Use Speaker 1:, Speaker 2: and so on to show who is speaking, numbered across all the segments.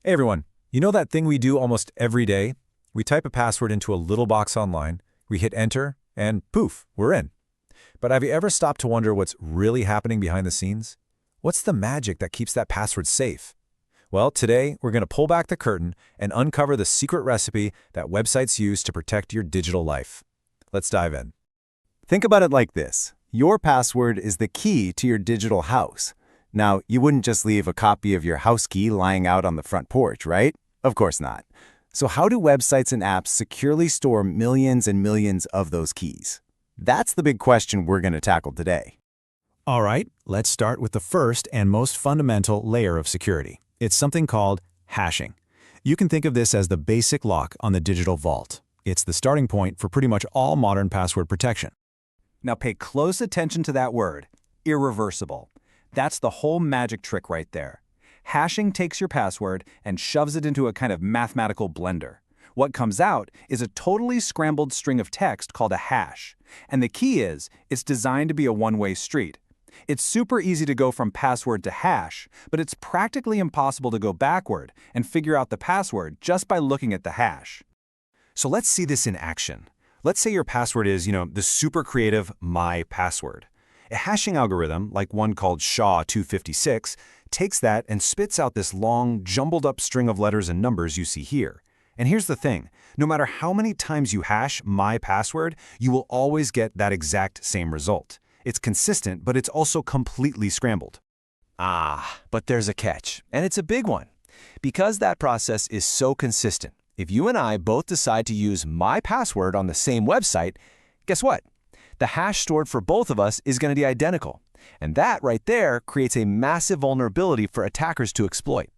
Speaker 1: Hey everyone, you know that thing we do almost every day? We type a password into a little box online, we hit enter, and poof, we're in. But have you ever stopped to wonder what's really happening behind the scenes? What's the magic that keeps that password safe? Well, today we're going to pull back the curtain and uncover the secret recipe that websites use to protect your digital life. Let's dive in.
Speaker 2: Think about it like this. Your password is the key to your digital house. Now, you wouldn't just leave a copy of your house key lying out on the front porch, right? Of course not. So how do websites and apps securely store millions and millions of those keys? That's the big question we're going to tackle today.
Speaker 1: All right, let's start with the first and most fundamental layer of security. It's something called hashing. You can think of this as the basic lock on the digital vault. It's the starting point for pretty much all modern password protection.
Speaker 3: Now pay close attention to that word, irreversible. That's the whole magic trick right there. Hashing takes your password and shoves it into a kind of mathematical blender. What comes out is a totally scrambled string of text called a hash. And the key is, it's designed to be a one-way street. It's super easy to go from password to hash, but it's practically impossible to go backward and figure out the password just by looking at the hash.
Speaker 4: So let's see this in action. Let's say your password is, the super creative my password. A hashing algorithm, like one called SHA-256, takes that and spits out this long, jumbled up string of letters and numbers you see here. And here's the thing, no matter how many times you hash my password, you will always get that exact same result. It's consistent, but it's also completely scrambled.
Speaker 5: But there's a catch, and it's a big one. Because that process is so consistent, if you and I both decide to use my password on the same website, guess what? The hash stored for both of us is going to be identical. And that right there creates a massive vulnerability for attackers to exploit.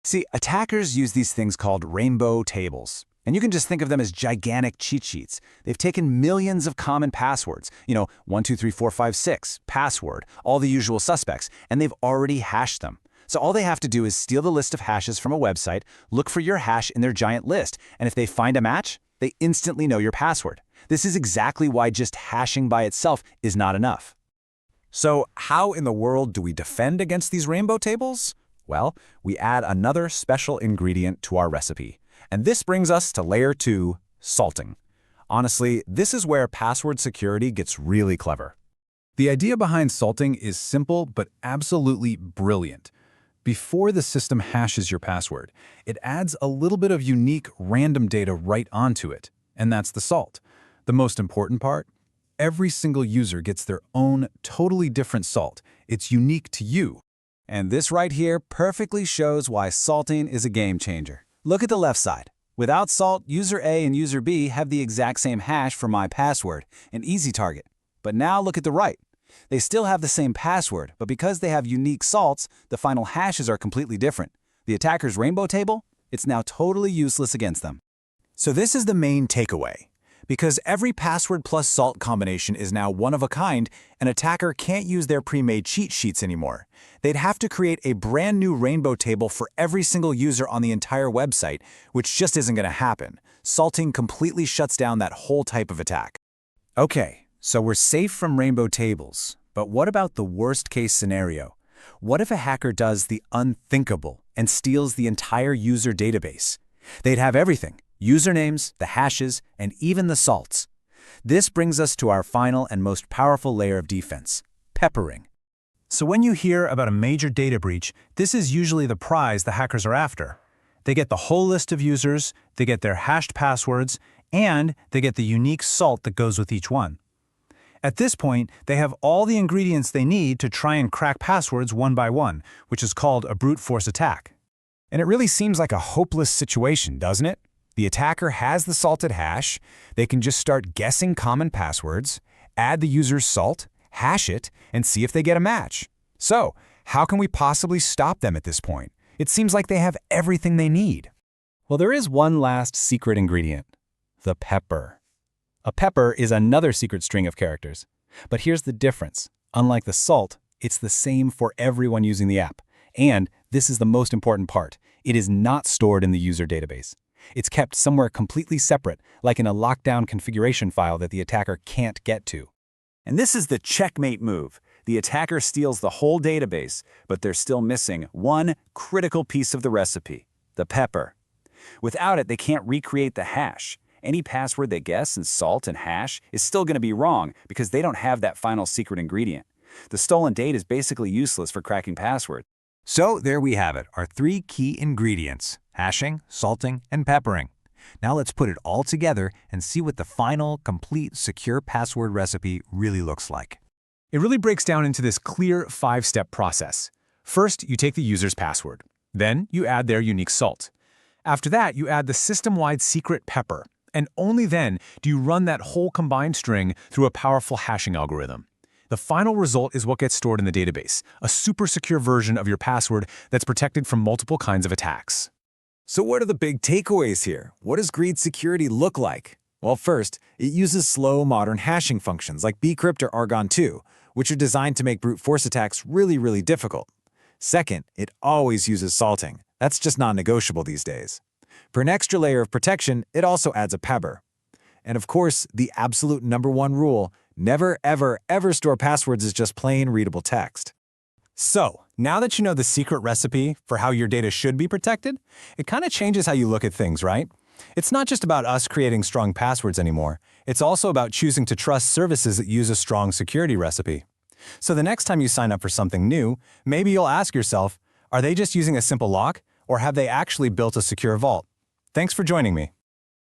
Speaker 3: See, attackers use these things called rainbow tables. And you can just think of them as gigantic cheat sheets. They've taken millions of common passwords, 1, 2, 3, 4, 5, 6, password, all the usual suspects, and they've already hashed them. So all they have to do is steal the list of hashes from a website, look for your hash in their giant list, and if they find a match, they instantly know your password. This is exactly why just hashing by itself is not enough.
Speaker 1: So how in the world do we defend against these rainbow tables? Well, we add another special ingredient to our recipe. And this brings us to layer 2, salting. Honestly, this is where password security gets really clever.
Speaker 6: The idea behind salting is simple but absolutely brilliant. Before the system hashes your password, it adds a little bit of unique random data right onto it, and that's the salt. The most important part? Every single user gets their own totally different salt. It's unique to you.
Speaker 3: And this right here perfectly shows why salting is a game changer. Look at the left side. Without salt, user A and user B have the exact same hash for my password, an easy target. But now look at the right. They still have the same password, but because they have unique salts, the final hashes are completely different. The attacker's rainbow table? It's now totally useless against them.
Speaker 1: So this is the main takeaway. Because every password plus salt combination is now one of a kind, an attacker can't use their pre-made cheat sheets anymore. They'd have to create a brand new rainbow table for every single user on the entire website, which just isn't going to happen. Salting completely shuts down that whole type of attack. Okay, so we're safe from rainbow tables. But what about the worst-case scenario? What if a hacker does the unthinkable and steals the entire user database? They'd have everything. Usernames, the hashes, and even the salts. This brings us to our final and most powerful layer of defense, peppering. So when you hear about a major data breach, this is usually the prize the hackers are after. They get the whole list of users, they get their hashed passwords, and they get the unique salt that goes with each one. At this point, they have all the ingredients they need to try and crack passwords one by one, which is called a brute force attack. And it really seems like a hopeless situation, doesn't it? The attacker has the salted hash, they can just start guessing common passwords, add the user's salt, hash it, and see if they get a match. So, how can we possibly stop them at this point? It seems like they have everything they need.
Speaker 3: Well, there is one last secret ingredient, the pepper. A pepper is another secret string of characters. But here's the difference. Unlike the salt, it's the same for everyone using the app. And this is the most important part. It is not stored in the user database. It's kept somewhere completely separate, like in a lockdown configuration file that the attacker can't get to. And this is the checkmate move. The attacker steals the whole database, but they're still missing one critical piece of the recipe, the pepper. Without it, they can't recreate the hash. Any password they guess in salt and hash is still going to be wrong because they don't have that final secret ingredient. The stolen date is basically useless for cracking passwords.
Speaker 4: So there we have it, our 3 key ingredients: hashing, salting, and peppering. Now let's put it all together and see what the final, complete, secure password recipe really looks like.
Speaker 7: It really breaks down into this clear 5-step process. First, you take the user's password. Then, you add their unique salt. After that, you add the system-wide secret pepper. And only then do you run that whole combined string through a powerful hashing algorithm. The final result is what gets stored in the database, a super secure version of your password that's protected from multiple kinds of attacks.
Speaker 1: So what are the big takeaways here? What does Greed security look like? Well, first, it uses slow, modern hashing functions like bcrypt or Argon2, which are designed to make brute force attacks really difficult. Second, it always uses salting. That's just non-negotiable these days. For an extra layer of protection, it also adds a pepper. And of course, the absolute #1 rule: never, ever store passwords as just plain readable text.
Speaker 3: So, now that you know the secret recipe for how your data should be protected, it kind of changes how you look at things, right? It's not just about us creating strong passwords anymore. It's also about choosing to trust services that use a strong security recipe. So the next time you sign up for something new, maybe you'll ask yourself, are they just using a simple lock, or have they actually built a secure vault? Thanks for joining me.